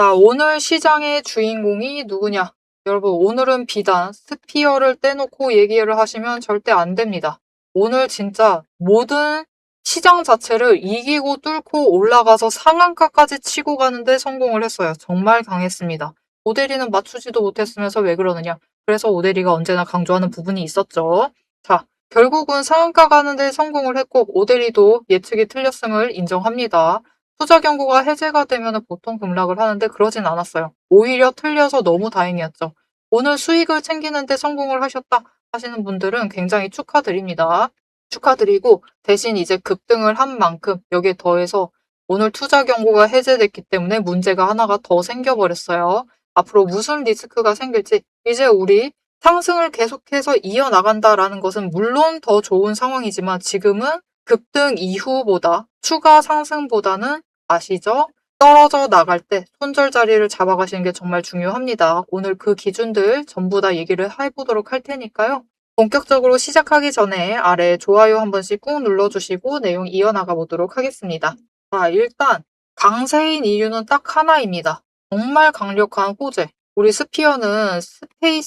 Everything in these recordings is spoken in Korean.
자, 오늘 시장의 주인공이 누구냐? 여러분, 오늘은 비단 스피어를 떼놓고 얘기를 하시면 절대 안 됩니다. 오늘 진짜 모든 시장 자체를 이기고 뚫고 올라가서 상한가까지 치고 가는데 성공을 했어요. 정말 강했습니다. 오데리는 맞추지도 못했으면서 왜 그러느냐? 그래서 오데리가 언제나 강조하는 부분이 있었죠. 자, 결국은 상한가 가는데 성공을 했고 오데리도 예측이 틀렸음을 인정합니다. 투자 경고가 해제가 되면 보통 급락을 하는데 그러진 않았어요. 오히려 틀려서 너무 다행이었죠. 오늘 수익을 챙기는데 성공을 하셨다 하시는 분들은 굉장히 축하드립니다. 축하드리고 대신 이제 급등을 한 만큼 여기에 더해서 오늘 투자 경고가 해제됐기 때문에 문제가 하나가 더 생겨버렸어요. 앞으로 무슨 리스크가 생길지 이제 우리 상승을 계속해서 이어나간다라는 것은 물론 더 좋은 상황이지만 지금은 급등 이후보다 추가 상승보다는 아시죠? 떨어져 나갈 때 손절 자리를 잡아가시는 게 정말 중요합니다. 오늘 그 기준들 전부 다 얘기를 해보도록 할 테니까요. 본격적으로 시작하기 전에 아래 좋아요 한 번씩 꾹 눌러주시고 내용 이어나가 보도록 하겠습니다. 자, 일단 강세인 이유는 딱 하나입니다. 정말 강력한 호재. 우리 스피어는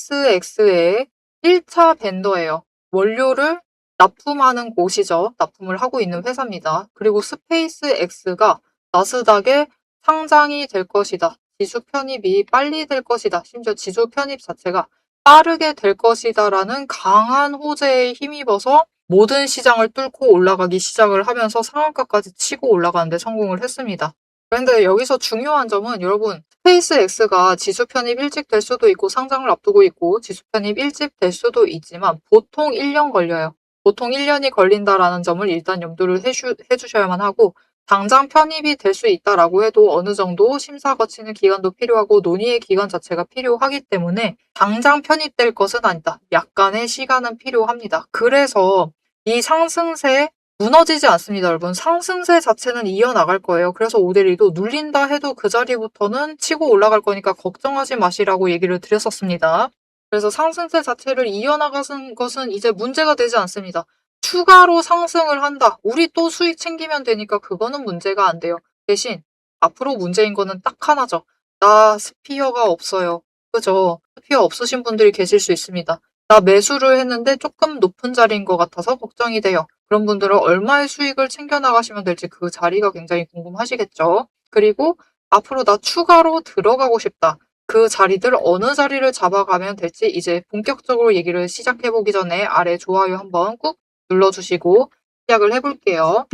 스페이스X의 1차 벤더예요. 원료를 납품하는 곳이죠. 납품을 하고 있는 회사입니다. 그리고 스페이스X가 나스닥에 상장이 될 것이다. 지수 편입이 빨리 될 것이다. 심지어 지수 편입 자체가 빠르게 될 것이다 라는 강한 호재에 힘입어서 모든 시장을 뚫고 올라가기 시작을 하면서 상한가까지 치고 올라가는데 성공을 했습니다. 그런데 여기서 중요한 점은 여러분 스페이스X가 지수 편입 일찍 될 수도 있고 상장을 앞두고 있고 지수 편입 일찍 될 수도 있지만 보통 1년 걸려요. 보통 1년이 걸린다라는 점을 일단 염두를 해주셔야만 하고 당장 편입이 될 수 있다라고 해도 어느 정도 심사 거치는 기간도 필요하고 논의의 기간 자체가 필요하기 때문에 당장 편입될 것은 아니다. 약간의 시간은 필요합니다. 그래서 이 상승세 무너지지 않습니다, 여러분. 상승세 자체는 이어나갈 거예요. 그래서 오데리도 눌린다 해도 그 자리부터는 치고 올라갈 거니까 걱정하지 마시라고 얘기를 드렸었습니다. 그래서 상승세 자체를 이어나가는 것은 이제 문제가 되지 않습니다. 추가로 상승을 한다. 우리 또 수익 챙기면 되니까 그거는 문제가 안 돼요. 대신 앞으로 문제인 거는 딱 하나죠. 나 스피어가 없어요. 그죠? 스피어 없으신 분들이 계실 수 있습니다. 나 매수를 했는데 조금 높은 자리인 것 같아서 걱정이 돼요. 그런 분들은 얼마의 수익을 챙겨나가시면 될지 그 자리가 굉장히 궁금하시겠죠? 그리고 앞으로 나 추가로 들어가고 싶다. 그 자리들 어느 자리를 잡아가면 될지 이제 본격적으로 얘기를 시작해보기 전에 아래 좋아요 한번 꾹 눌러주시고 시작을 해볼게요.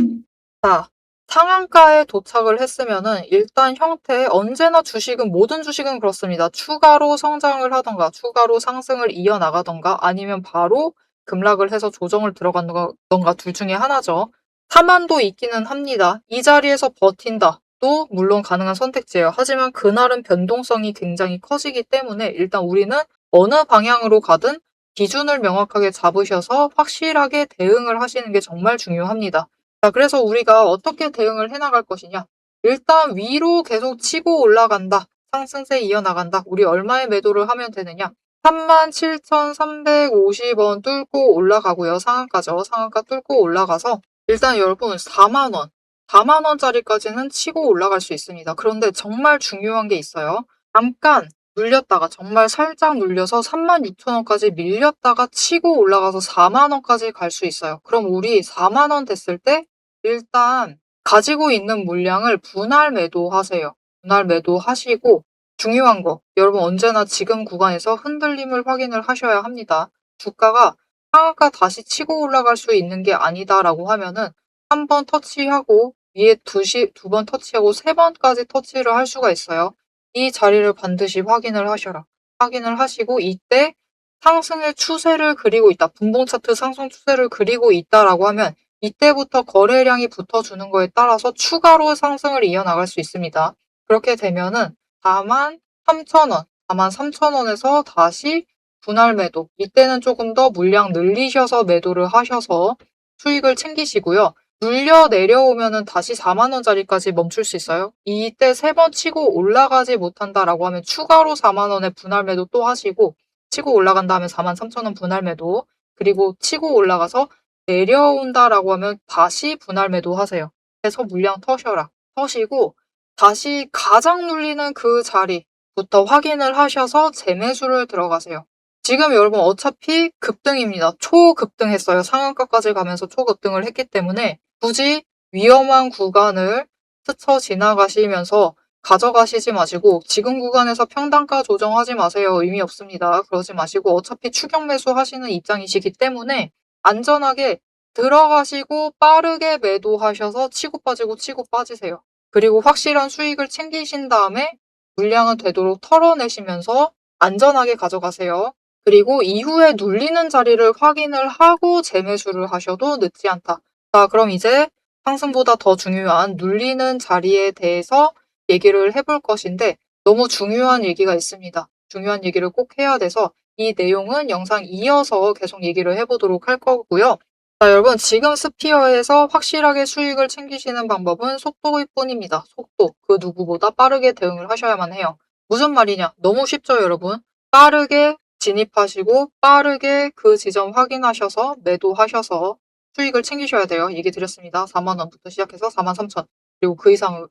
자, 상한가에 도착을 했으면은 일단 형태 언제나 주식은 모든 주식은 그렇습니다. 추가로 성장을 하던가 추가로 상승을 이어나가던가 아니면 바로 급락을 해서 조정을 들어간던가 둘 중에 하나죠. 타만도 있기는 합니다. 이 자리에서 버틴다. 또 물론 가능한 선택지예요. 하지만 그날은 변동성이 굉장히 커지기 때문에 일단 우리는 어느 방향으로 가든 기준을 명확하게 잡으셔서 확실하게 대응을 하시는 게 정말 중요합니다. 자, 그래서 우리가 어떻게 대응을 해나갈 것이냐. 일단 위로 계속 치고 올라간다. 상승세 이어나간다. 우리 얼마의 매도를 하면 되느냐. 37,350원 뚫고 올라가고요. 상한가죠. 상한가 뚫고 올라가서 일단 여러분 4만 원. 4만 원짜리까지는 치고 올라갈 수 있습니다. 그런데 정말 중요한 게 있어요. 잠깐 눌렸다가 정말 살짝 눌려서 36,000원까지 밀렸다가 치고 올라가서 4만 원까지 갈 수 있어요. 그럼 우리 4만 원 됐을 때 일단 가지고 있는 물량을 분할 매도하세요. 분할 매도하시고 중요한 거 여러분 언제나 지금 구간에서 흔들림을 확인을 하셔야 합니다. 주가가 상한가 다시 치고 올라갈 수 있는 게 아니다라고 하면은 한 번 터치하고 위에 두 번 터치하고 세 번까지 터치를 할 수가 있어요. 이 자리를 반드시 확인을 하셔라. 확인을 하시고 이때 상승의 추세를 그리고 있다. 분봉 차트 상승 추세를 그리고 있다라고 하면 이때부터 거래량이 붙어주는 거에 따라서 추가로 상승을 이어나갈 수 있습니다. 그렇게 되면은 43,000원, 43,000원에서 다시 분할 매도. 이때는 조금 더 물량 늘리셔서 매도를 하셔서 수익을 챙기시고요. 눌려 내려오면은 다시 4만 원짜리까지 멈출 수 있어요. 이때 세 번 치고 올라가지 못한다라고 하면 추가로 4만 원의 분할 매도 또 하시고 치고 올라간 다음에 43,000원 분할 매도 그리고 치고 올라가서 내려온다라고 하면 다시 분할 매도 하세요. 해서 물량 터셔라. 터시고 다시 가장 눌리는 그 자리부터 확인을 하셔서 재매수를 들어가세요. 지금 여러분 어차피 급등입니다. 초급등했어요. 상한가까지 가면서 초급등을 했기 때문에 굳이 위험한 구간을 스쳐 지나가시면서 가져가시지 마시고 지금 구간에서 평단가 조정하지 마세요. 의미 없습니다. 그러지 마시고 어차피 추격 매수 하시는 입장이시기 때문에 안전하게 들어가시고 빠르게 매도하셔서 치고 빠지고 치고 빠지세요. 그리고 확실한 수익을 챙기신 다음에 물량은 되도록 털어내시면서 안전하게 가져가세요. 그리고 이후에 눌리는 자리를 확인을 하고 재매수를 하셔도 늦지 않다. 자, 그럼 이제 상승보다 더 중요한 눌리는 자리에 대해서 얘기를 해볼 것인데 너무 중요한 얘기가 있습니다. 중요한 얘기를 꼭 해야 돼서 이 내용은 영상 이어서 계속 얘기를 해보도록 할 거고요. 자, 여러분 지금 스피어에서 확실하게 수익을 챙기시는 방법은 속도일 뿐입니다. 속도. 그 누구보다 빠르게 대응을 하셔야만 해요. 무슨 말이냐? 너무 쉽죠, 여러분? 빠르게 진입하시고 빠르게 그 지점 확인하셔서 매도하셔서 수익을 챙기셔야 돼요. 얘기 드렸습니다. 4만 원부터 시작해서 4만 3천. 그리고 그 이상은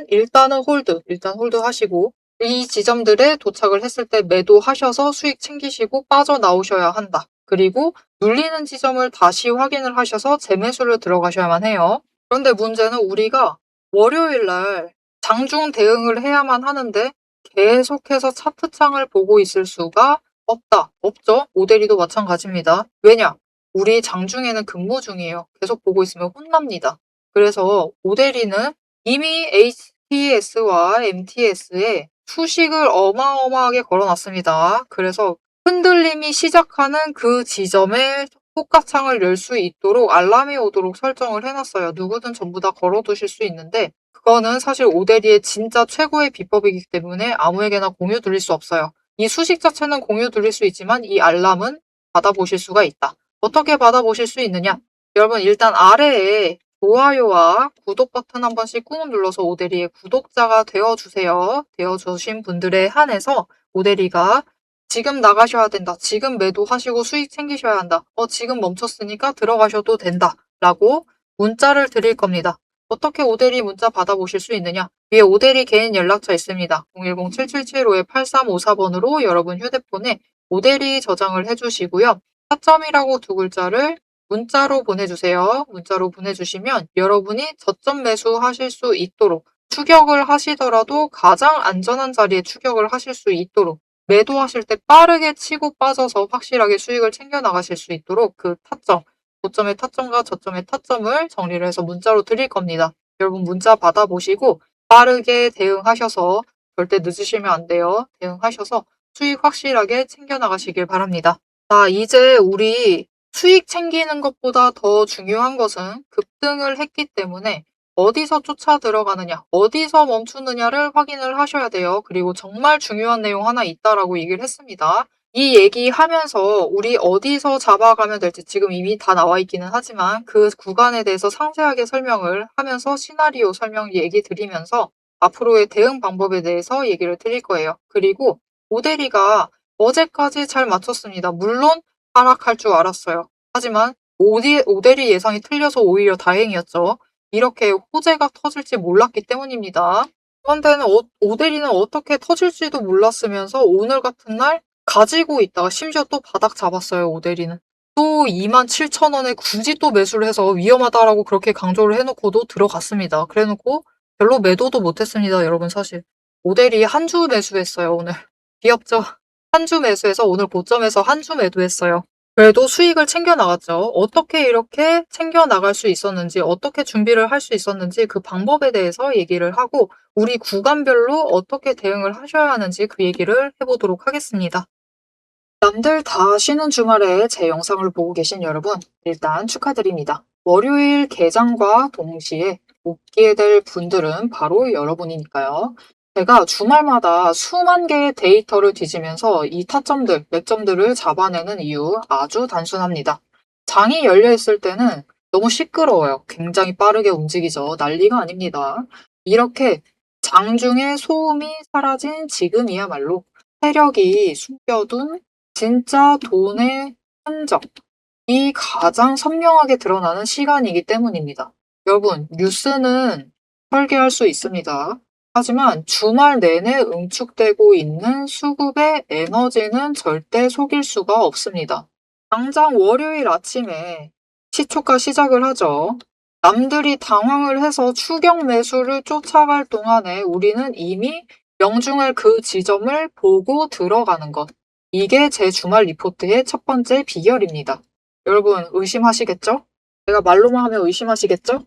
일단 홀드 하시고 이 지점들에 도착을 했을 때 매도하셔서 수익 챙기시고 빠져나오셔야 한다. 그리고 눌리는 지점을 다시 확인을 하셔서 재매수를 들어가셔야만 해요. 그런데 문제는 우리가 월요일 날 장중 대응을 해야만 하는데 계속해서 차트창을 보고 있을 수가 없다. 없죠? 오대리도 마찬가지입니다. 왜냐? 우리 장중에는 근무 중이에요. 계속 보고 있으면 혼납니다. 그래서 오대리는 이미 HTS와 MTS에 수식을 어마어마하게 걸어놨습니다. 그래서 흔들림이 시작하는 그 지점에 호가창을 열 수 있도록 알람이 오도록 설정을 해놨어요. 누구든 전부 다 걸어두실 수 있는데 그거는 사실 오대리의 진짜 최고의 비법이기 때문에 아무에게나 공유 드릴 수 없어요. 이 수식 자체는 공유 드릴 수 있지만 이 알람은 받아보실 수가 있다. 어떻게 받아보실 수 있느냐? 여러분 일단 아래에 좋아요와 구독 버튼 한 번씩 꾹 눌러서 오대리의 구독자가 되어주세요. 되어주신 분들에 한해서 오대리가 지금 나가셔야 된다. 지금 매도하시고 수익 챙기셔야 한다. 지금 멈췄으니까 들어가셔도 된다. 라고 문자를 드릴 겁니다. 어떻게 오대리 문자 받아보실 수 있느냐? 위에 오대리 개인 연락처 있습니다. 010-7775-8354번으로 여러분 휴대폰에 오대리 저장을 해주시고요. 타점이라고 두 글자를 문자로 보내주세요. 문자로 보내주시면 여러분이 저점 매수하실 수 있도록 추격을 하시더라도 가장 안전한 자리에 추격을 하실 수 있도록 매도하실 때 빠르게 치고 빠져서 확실하게 수익을 챙겨 나가실 수 있도록 그 타점, 고점의 타점과 저점의 타점을 정리를 해서 문자로 드릴 겁니다. 여러분 문자 받아보시고 빠르게 대응하셔서 절대 늦으시면 안 돼요. 대응하셔서 수익 확실하게 챙겨 나가시길 바랍니다. 자, 이제 우리 수익 챙기는 것보다 더 중요한 것은 급등을 했기 때문에 어디서 쫓아 들어가느냐, 어디서 멈추느냐를 확인을 하셔야 돼요. 그리고 정말 중요한 내용 하나 있다라고 얘기를 했습니다. 이 얘기하면서 우리 어디서 잡아가면 될지 지금 이미 다 나와 있기는 하지만 그 구간에 대해서 상세하게 설명을 하면서 시나리오 설명 얘기 드리면서 앞으로의 대응 방법에 대해서 얘기를 드릴 거예요. 그리고 오대리가 어제까지 잘 맞췄습니다. 물론 하락할 줄 알았어요. 하지만 오대리 예상이 틀려서 오히려 다행이었죠. 이렇게 호재가 터질지 몰랐기 때문입니다. 그런데는 오대리는 어떻게 터질지도 몰랐으면서 오늘 같은 날 가지고 있다가 심지어 또 바닥 잡았어요. 오대리는. 또 27,000원에 굳이 또 매수를 해서 위험하다라고 그렇게 강조를 해놓고도 들어갔습니다. 그래놓고 별로 매도도 못했습니다. 여러분 사실. 오대리 한 주 매수했어요. 오늘. 귀엽죠? 한 주 매수해서 오늘 고점에서 한 주 매도했어요. 그래도 수익을 챙겨 나갔죠. 어떻게 이렇게 챙겨 나갈 수 있었는지, 어떻게 준비를 할 수 있었는지 그 방법에 대해서 얘기를 하고 우리 구간별로 어떻게 대응을 하셔야 하는지 그 얘기를 해보도록 하겠습니다. 남들 다 쉬는 주말에 제 영상을 보고 계신 여러분, 일단 축하드립니다. 월요일 개장과 동시에 웃게 될 분들은 바로 여러분이니까요. 제가 주말마다 수만 개의 데이터를 뒤지면서 이 타점들, 맥점들을 잡아내는 이유 아주 단순합니다. 장이 열려 있을 때는 너무 시끄러워요. 굉장히 빠르게 움직이죠. 난리가 아닙니다. 이렇게 장중에 소음이 사라진 지금이야말로 세력이 숨겨둔 진짜 돈의 흔적이 가장 선명하게 드러나는 시간이기 때문입니다. 여러분, 뉴스는 설계할 수 있습니다. 하지만 주말 내내 응축되고 있는 수급의 에너지는 절대 속일 수가 없습니다. 당장 월요일 아침에 시초가 시작을 하죠. 남들이 당황을 해서 추격 매수를 쫓아갈 동안에 우리는 이미 명중할 그 지점을 보고 들어가는 것. 이게 제 주말 리포트의 첫 번째 비결입니다. 여러분 의심하시겠죠? 제가 말로만 하면 의심하시겠죠?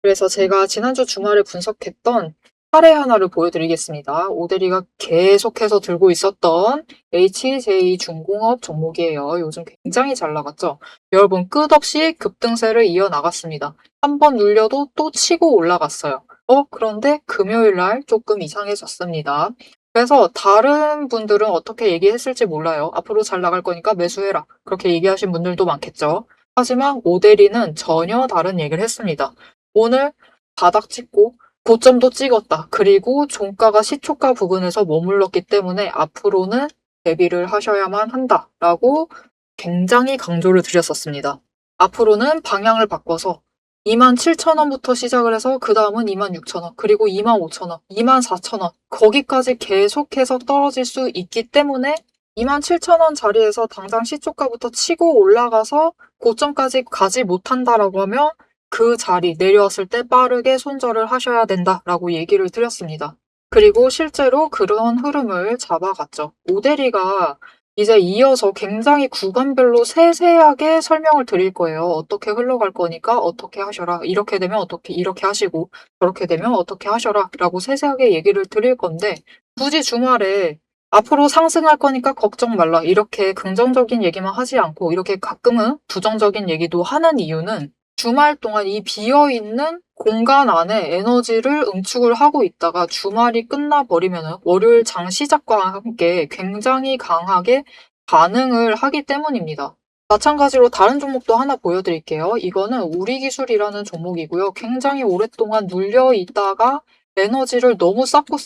그래서 제가 지난주 주말에 분석했던 사례 하나를 보여드리겠습니다. 오대리가 계속해서 들고 있었던 HJ중공업 종목이에요. 요즘 굉장히 잘 나갔죠? 여러분 끝없이 급등세를 이어나갔습니다. 한 번 눌려도 또 치고 올라갔어요. 그런데 금요일날 조금 이상해졌습니다. 그래서 다른 분들은 어떻게 얘기했을지 몰라요. 앞으로 잘 나갈 거니까 매수해라. 그렇게 얘기하신 분들도 많겠죠. 하지만 오대리는 전혀 다른 얘기를 했습니다. 오늘 바닥 찍고 고점도 찍었다. 그리고 종가가 시초가 부근에서 머물렀기 때문에 앞으로는 대비를 하셔야만 한다라고 굉장히 강조를 드렸었습니다. 앞으로는 방향을 바꿔서 27,000원부터 시작을 해서 그 다음은 26,000원, 그리고 25,000원, 24,000원 거기까지 계속해서 떨어질 수 있기 때문에 27,000원 자리에서 당장 시초가부터 치고 올라가서 고점까지 가지 못한다라고 하면 그 자리 내려왔을 때 빠르게 손절을 하셔야 된다라고 얘기를 드렸습니다. 그리고 실제로 그런 흐름을 잡아갔죠. 오대리가 이제 이어서 굉장히 구간별로 세세하게 설명을 드릴 거예요. 어떻게 흘러갈 거니까 어떻게 하셔라. 이렇게 되면 어떻게 이렇게 하시고 저렇게 되면 어떻게 하셔라 라고 세세하게 얘기를 드릴 건데 굳이 주말에 앞으로 상승할 거니까 걱정 말라. 이렇게 긍정적인 얘기만 하지 않고 이렇게 가끔은 부정적인 얘기도 하는 이유는 주말 동안 이 비어있는 공간 안에 에너지를 응축을 하고 있다가 주말이 끝나버리면 월요일 장 시작과 함께 굉장히 강하게 반응을 하기 때문입니다. 마찬가지로 다른 종목도 하나 보여드릴게요. 이거는 우리기술이라는 종목이고요. 굉장히 오랫동안 눌려 있다가 에너지를 너무 쌓고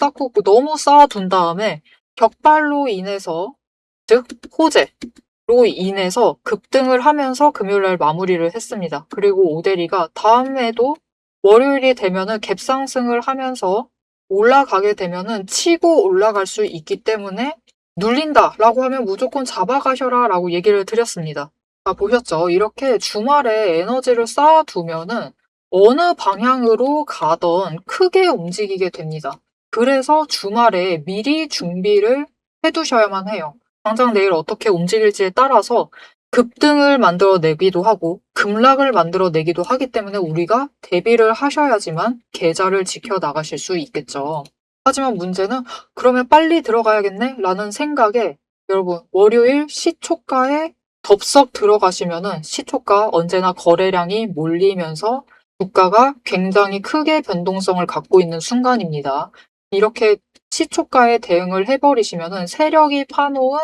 너무 쌓아둔 다음에 격발로 인해서, 즉 호재로 인해서 급등을 하면서 금요일날 마무리를 했습니다. 그리고 오대리가 다음에도 월요일이 되면은 갭상승을 하면서 올라가게 되면은 치고 올라갈 수 있기 때문에 눌린다라고 하면 무조건 잡아가셔라 라고 얘기를 드렸습니다. 보셨죠? 이렇게 주말에 에너지를 쌓아두면은 어느 방향으로 가던 크게 움직이게 됩니다. 그래서 주말에 미리 준비를 해두셔야만 해요. 당장 내일 어떻게 움직일지에 따라서 급등을 만들어내기도 하고 급락을 만들어내기도 하기 때문에 우리가 대비를 하셔야지만 계좌를 지켜나가실 수 있겠죠. 하지만 문제는 그러면 빨리 들어가야겠네? 라는 생각에 여러분 월요일 시초가에 덥석 들어가시면은 시초가 언제나 거래량이 몰리면서 주가가 굉장히 크게 변동성을 갖고 있는 순간입니다. 이렇게 시초가에 대응을 해버리시면은 세력이 파놓은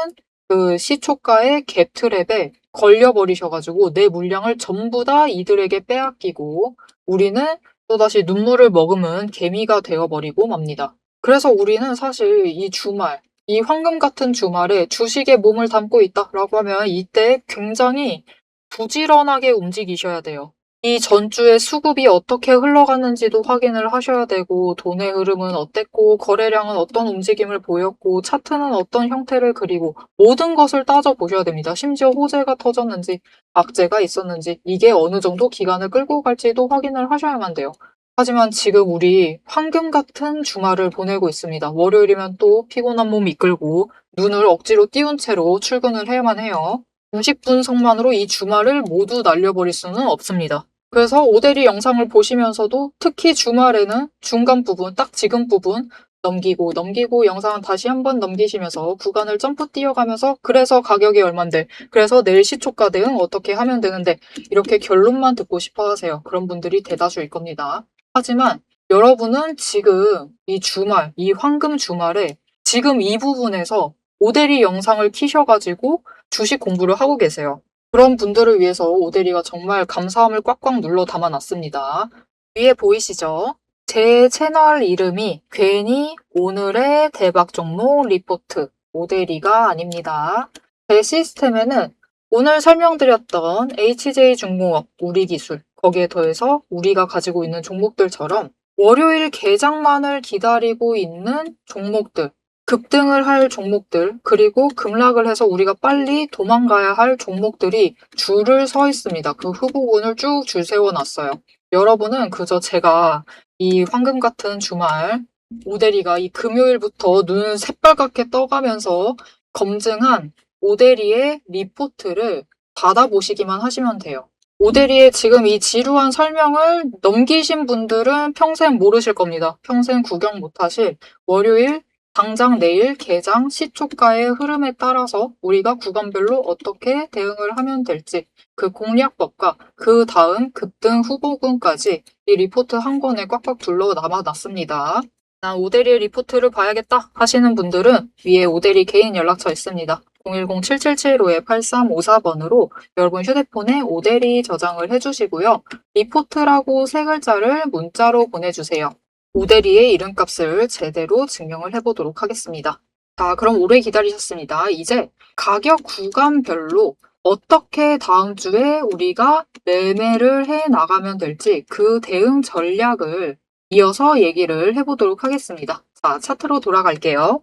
그 시초가의 갭트랩에 걸려버리셔가지고 내 물량을 전부 다 이들에게 빼앗기고 우리는 또다시 눈물을 머금은 개미가 되어버리고 맙니다. 그래서 우리는 사실 이 주말, 이 황금 같은 주말에 주식에 몸을 담고 있다라고 하면 이때 굉장히 부지런하게 움직이셔야 돼요. 이 전주의 수급이 어떻게 흘러갔는지도 확인을 하셔야 되고 돈의 흐름은 어땠고 거래량은 어떤 움직임을 보였고 차트는 어떤 형태를 그리고 모든 것을 따져보셔야 됩니다. 심지어 호재가 터졌는지 악재가 있었는지 이게 어느 정도 기간을 끌고 갈지도 확인을 하셔야만 돼요. 하지만 지금 우리 황금 같은 주말을 보내고 있습니다. 월요일이면 또 피곤한 몸 이끌고 눈을 억지로 띄운 채로 출근을 해야만 해요. 90분석만으로 이 주말을 모두 날려버릴 수는 없습니다. 그래서 오대리 영상을 보시면서도 특히 주말에는 중간 부분, 딱 지금 부분 넘기고 영상은 다시 한번 넘기시면서 구간을 점프 뛰어가면서 그래서 가격이 얼만데, 그래서 내일 시초가 대응 어떻게 하면 되는데 이렇게 결론만 듣고 싶어 하세요. 그런 분들이 대다수일 겁니다. 하지만 여러분은 지금 이 주말, 이 황금 주말에 지금 이 부분에서 오대리 영상을 키셔가지고 주식 공부를 하고 계세요. 그런 분들을 위해서 오대리가 정말 감사함을 꽉꽉 눌러 담아놨습니다. 위에 보이시죠? 제 채널 이름이 괜히 오늘의 대박 종목 리포트 오대리가 아닙니다. 제 시스템에는 오늘 설명드렸던 HJ중공업, 우리기술, 거기에 더해서 우리가 가지고 있는 종목들처럼 월요일 개장만을 기다리고 있는 종목들, 급등을 할 종목들, 그리고 급락을 해서 우리가 빨리 도망가야 할 종목들이 줄을 서 있습니다. 그 후보군을 쭉 줄 세워놨어요. 여러분은 그저 제가 이 황금 같은 주말 오대리가 이 금요일부터 눈 새빨갛게 떠가면서 검증한 오대리의 리포트를 받아보시기만 하시면 돼요. 오대리의 지금 이 지루한 설명을 넘기신 분들은 평생 모르실 겁니다. 평생 구경 못하실 월요일, 당장 내일 개장 시초가의 흐름에 따라서 우리가 구간별로 어떻게 대응을 하면 될지 그 공략법과 그 다음 급등 후보군까지 이 리포트 한 권에 꽉꽉 둘러 남아놨습니다. 난 오대리의 리포트를 봐야겠다 하시는 분들은 위에 오대리 개인 연락처 있습니다. 010-7775-8354번으로 여러분 휴대폰에 오대리 저장을 해주시고요. 리포트라고 세 글자를 문자로 보내주세요. 오대리의 이름값을 제대로 증명을 해보도록 하겠습니다. 자, 그럼 오래 기다리셨습니다. 이제 가격 구간별로 어떻게 다음 주에 우리가 매매를 해 나가면 될지 그 대응 전략을 이어서 얘기를 해보도록 하겠습니다. 자, 차트로 돌아갈게요.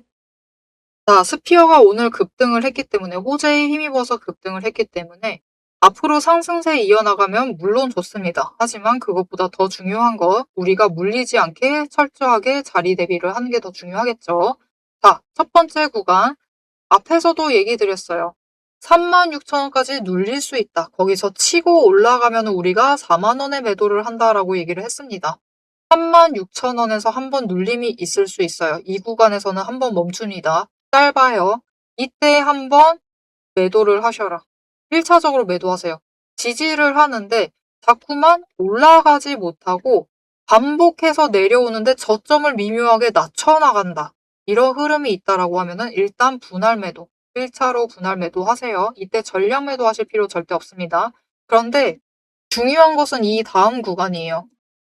자, 스피어가 오늘 급등을 했기 때문에 호재에 힘입어서 급등을 했기 때문에 앞으로 상승세 이어나가면 물론 좋습니다. 하지만 그것보다 더 중요한 거 우리가 물리지 않게 철저하게 자리 대비를 하는 게 더 중요하겠죠. 자, 첫 번째 구간 앞에서도 얘기 드렸어요. 36,000원까지 눌릴 수 있다. 거기서 치고 올라가면 우리가 4만원에 매도를 한다라고 얘기를 했습니다. 36,000원에서 한번 눌림이 있을 수 있어요. 이 구간에서는 한번 멈춥니다. 짧아요. 이때 한번 매도를 하셔라. 1차적으로 매도하세요. 지지를 하는데 자꾸만 올라가지 못하고 반복해서 내려오는데 저점을 미묘하게 낮춰나간다. 이런 흐름이 있다라고 하면은 일단 분할 매도, 1차로 분할 매도 하세요. 이때 전량 매도 하실 필요 절대 없습니다. 그런데 중요한 것은 이 다음 구간이에요.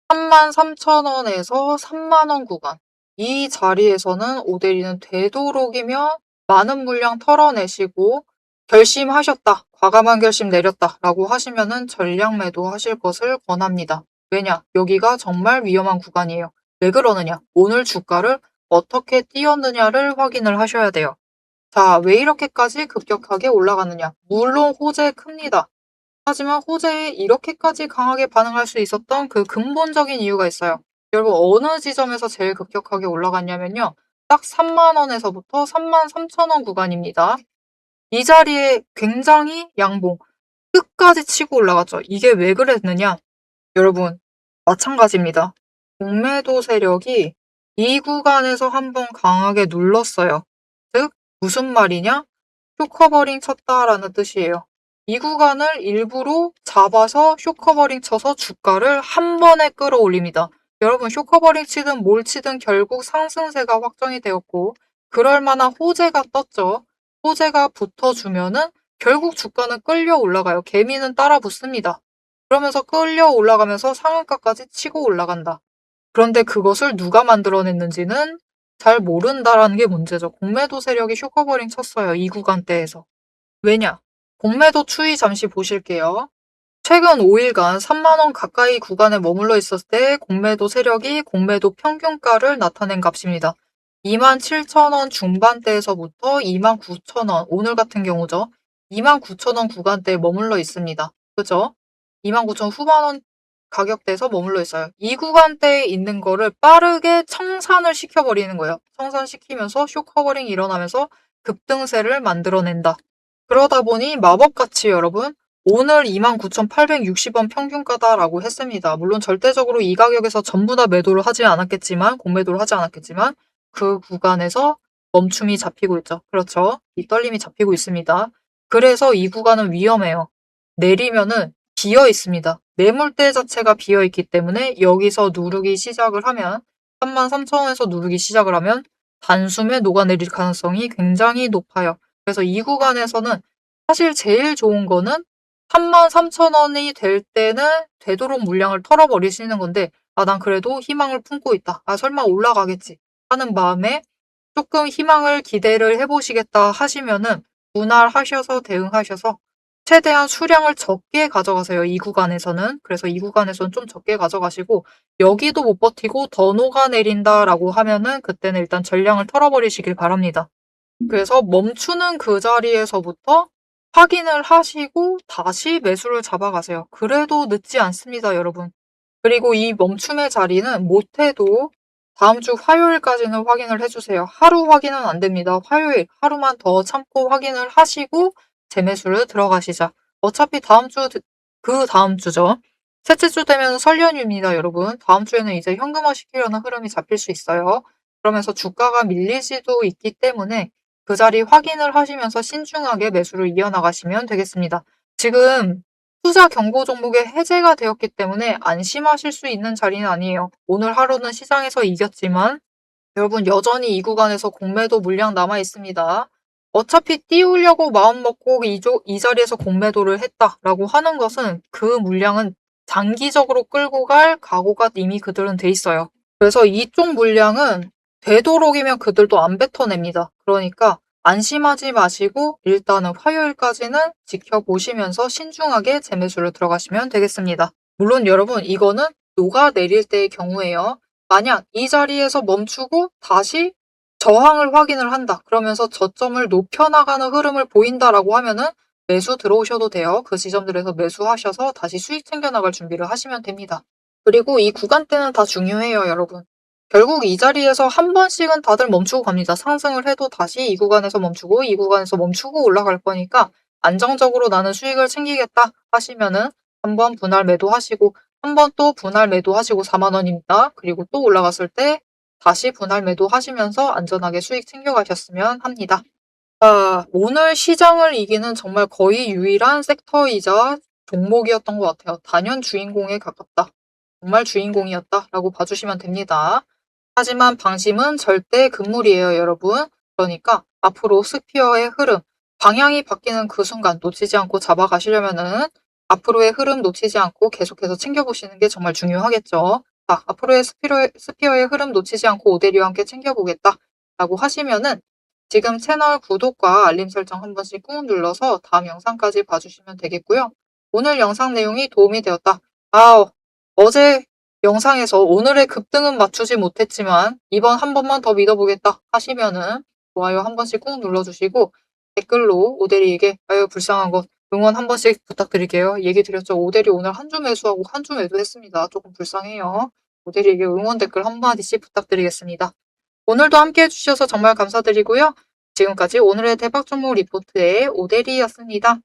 33,000원에서 3만원 구간. 이 자리에서는 오대리는 되도록이면 많은 물량 털어내시고 결심하셨다. 과감한 결심 내렸다. 라고 하시면은 전량 매도하실 것을 권합니다. 왜냐? 여기가 정말 위험한 구간이에요. 왜 그러느냐? 오늘 주가를 어떻게 띄었느냐를 확인을 하셔야 돼요. 자, 왜 이렇게까지 급격하게 올라가느냐? 물론 호재 큽니다. 하지만 호재에 이렇게까지 강하게 반응할 수 있었던 그 근본적인 이유가 있어요. 여러분 어느 지점에서 제일 급격하게 올라갔냐면요. 딱 3만원에서부터 33,000원 구간입니다. 이 자리에 굉장히 양봉, 끝까지 치고 올라갔죠. 이게 왜 그랬느냐? 여러분 마찬가지입니다. 공매도 세력이 이 구간에서 한번 강하게 눌렀어요. 즉 무슨 말이냐? 쇼커버링 쳤다라는 뜻이에요. 이 구간을 일부러 잡아서 쇼커버링 쳐서 주가를 한 번에 끌어올립니다. 여러분 쇼커버링 치든 뭘 치든 결국 상승세가 확정이 되었고 그럴 만한 호재가 떴죠. 호재가 붙어주면은 결국 주가는 끌려 올라가요. 개미는 따라 붙습니다. 그러면서 끌려 올라가면서 상한가까지 치고 올라간다. 그런데 그것을 누가 만들어냈는지는 잘 모른다라는 게 문제죠. 공매도 세력이 쇼커버링 쳤어요. 이 구간대에서. 왜냐? 공매도 추이 잠시 보실게요. 최근 5일간 3만원 가까이 구간에 머물러 있었을 때 공매도 세력이 공매도 평균가를 나타낸 값입니다. 27,000원 중반대에서부터 29,000원, 오늘 같은 경우죠. 29,000원 구간대에 머물러 있습니다. 그죠? 29,000원 후반원 가격대에서 머물러 있어요. 이 구간대에 있는 거를 빠르게 청산을 시켜버리는 거예요. 청산시키면서 쇼커버링이 일어나면서 급등세를 만들어낸다. 그러다 보니 마법같이 여러분 오늘 29,860원 평균가다라고 했습니다. 물론 절대적으로 이 가격에서 전부 다 매도를 하지 않았겠지만 공매도를 하지 않았겠지만 그 구간에서 멈춤이 잡히고 있죠. 그렇죠. 이 떨림이 잡히고 있습니다. 그래서 이 구간은 위험해요. 내리면은 비어 있습니다. 매물대 자체가 비어 있기 때문에 여기서 누르기 시작을 하면 33,000원에서 누르기 시작을 하면 단숨에 녹아내릴 가능성이 굉장히 높아요. 그래서 이 구간에서는 사실 제일 좋은 거는 33,000원이 될 때는 되도록 물량을 털어버리시는 건데 난 그래도 희망을 품고 있다. 설마 올라가겠지 하는 마음에 조금 희망을 기대를 해보시겠다 하시면은 분할하셔서 대응하셔서 최대한 수량을 적게 가져가세요. 이 구간에서는. 그래서 이 구간에서는 좀 적게 가져가시고 여기도 못 버티고 더 녹아내린다라고 하면은 그때는 일단 전량을 털어버리시길 바랍니다. 그래서 멈추는 그 자리에서부터 확인을 하시고 다시 매수를 잡아가세요. 그래도 늦지 않습니다, 여러분. 그리고 이 멈춤의 자리는 못해도 다음 주 화요일까지는 확인을 해주세요. 하루 확인은 안 됩니다. 화요일 하루만 더 참고 확인을 하시고 재매수를 들어가시자. 어차피 그 다음 주죠. 셋째 주 되면 설 연휴입니다, 여러분. 다음 주에는 이제 현금화 시키려는 흐름이 잡힐 수 있어요. 그러면서 주가가 밀릴 수도 있기 때문에 그 자리 확인을 하시면서 신중하게 매수를 이어나가시면 되겠습니다. 지금 투자 경고 종목이 해제가 되었기 때문에 안심하실 수 있는 자리는 아니에요. 오늘 하루는 시장에서 이겼지만 여러분 여전히 이 구간에서 공매도 물량 남아 있습니다. 어차피 띄우려고 마음먹고 이 자리에서 공매도를 했다라고 하는 것은 그 물량은 장기적으로 끌고 갈 각오가 이미 그들은 돼 있어요. 그래서 이쪽 물량은 되도록이면 그들도 안 뱉어냅니다. 그러니까 안심하지 마시고 일단은 화요일까지는 지켜보시면서 신중하게 재매수를 들어가시면 되겠습니다. 물론 여러분 이거는 녹아내릴 때의 경우에요. 만약 이 자리에서 멈추고 다시 저항을 확인을 한다. 그러면서 저점을 높여나가는 흐름을 보인다라고 하면은 매수 들어오셔도 돼요. 그 지점들에서 매수하셔서 다시 수익 챙겨나갈 준비를 하시면 됩니다. 그리고 이 구간대는 다 중요해요, 여러분. 결국 이 자리에서 한 번씩은 다들 멈추고 갑니다. 상승을 해도 다시 이 구간에서 멈추고 이 구간에서 멈추고 올라갈 거니까 안정적으로 나는 수익을 챙기겠다 하시면은 한 번 분할 매도하시고 한 번 또 분할 매도하시고 4만 원입니다. 그리고 또 올라갔을 때 다시 분할 매도하시면서 안전하게 수익 챙겨가셨으면 합니다. 자, 오늘 시장을 이기는 정말 거의 유일한 섹터이자 종목이었던 것 같아요. 단연 주인공에 가깝다. 정말 주인공이었다라고 봐주시면 됩니다. 하지만 방심은 절대 금물이에요, 여러분. 그러니까 앞으로 스피어의 흐름, 방향이 바뀌는 그 순간 놓치지 않고 잡아가시려면은 앞으로의 흐름 놓치지 않고 계속해서 챙겨보시는 게 정말 중요하겠죠. 자, 앞으로의 스피어의 흐름 놓치지 않고 오데리와 함께 챙겨보겠다라고 하시면은 지금 채널 구독과 알림 설정 한 번씩 꾹 눌러서 다음 영상까지 봐주시면 되겠고요. 오늘 영상 내용이 도움이 되었다. 어제 영상에서 오늘의 급등은 맞추지 못했지만 이번 한 번만 더 믿어보겠다 하시면은 좋아요 한 번씩 꾹 눌러주시고 댓글로 오대리에게 아유 불쌍한 것 응원 한 번씩 부탁드릴게요. 얘기 드렸죠. 오대리 오늘 한 주 매수하고 한 주 매도했습니다. 조금 불쌍해요. 오대리에게 응원 댓글 한마디씩 부탁드리겠습니다. 오늘도 함께 해주셔서 정말 감사드리고요. 지금까지 오늘의 대박 종목 리포트의 오대리였습니다.